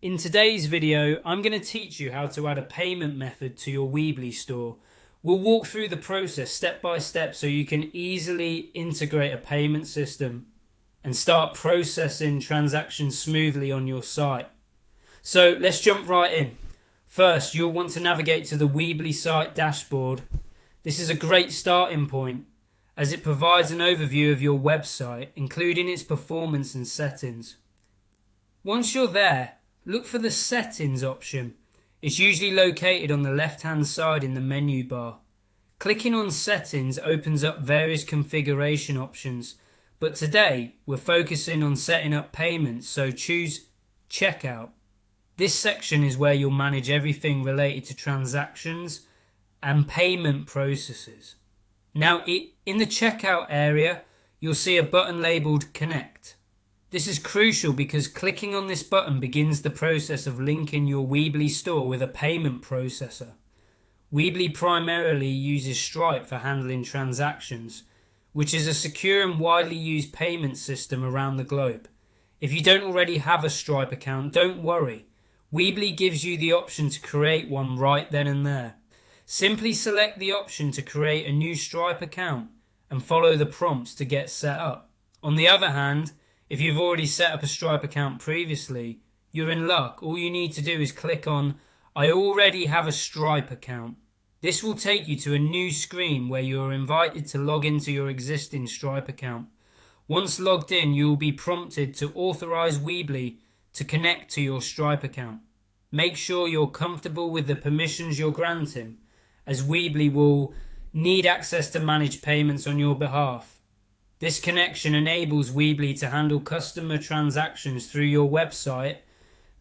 In today's video, I'm going to teach you how to add a payment method to your Weebly store. We'll walk through the process step by step so you can easily integrate a payment system and start processing transactions smoothly on your site. So let's jump right in. First, you'll want to navigate to the Weebly site dashboard. This is a great starting point as it provides an overview of your website, including its performance and settings. Once you're there, look for the Settings option. It's usually located on the left-hand side in the menu bar. Clicking on Settings opens up various configuration options, but today we're focusing on setting up payments, so choose Checkout. This section is where you'll manage everything related to transactions and payment processes. Now, in the Checkout area, you'll see a button labeled Connect. This is crucial because clicking on this button begins the process of linking your Weebly store with a payment processor. Weebly primarily uses Stripe for handling transactions, which is a secure and widely used payment system around the globe. If you don't already have a Stripe account, don't worry. Weebly gives you the option to create one right then and there. Simply select the option to create a new Stripe account and follow the prompts to get set up. On the other hand, if you've already set up a Stripe account previously, you're in luck. All you need to do is click on I already have a Stripe account. This will take you to a new screen where you are invited to log into your existing Stripe account. Once logged in, you will be prompted to authorize Weebly to connect to your Stripe account. Make sure you're comfortable with the permissions you're granting, as Weebly will need access to manage payments on your behalf. This connection enables Weebly to handle customer transactions through your website,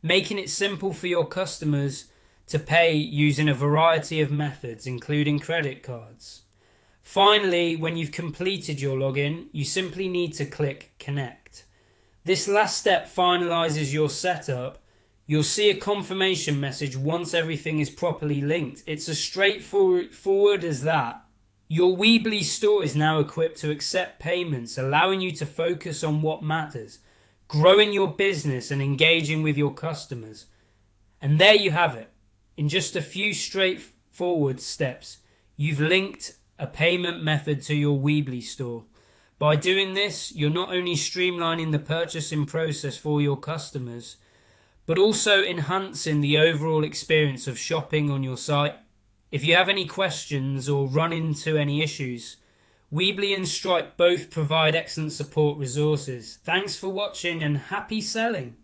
making it simple for your customers to pay using a variety of methods, including credit cards. Finally, when you've completed your login, you simply need to click Connect. This last step finalizes your setup. You'll see a confirmation message once everything is properly linked. It's as straightforward as that. Your Weebly store is now equipped to accept payments, allowing you to focus on what matters, growing your business and engaging with your customers. And there you have it. In just a few straightforward steps, you've linked a payment method to your Weebly store. By doing this, you're not only streamlining the purchasing process for your customers, but also enhancing the overall experience of shopping on your site. If you have any questions or run into any issues, Weebly and Stripe both provide excellent support resources. Thanks for watching and happy selling!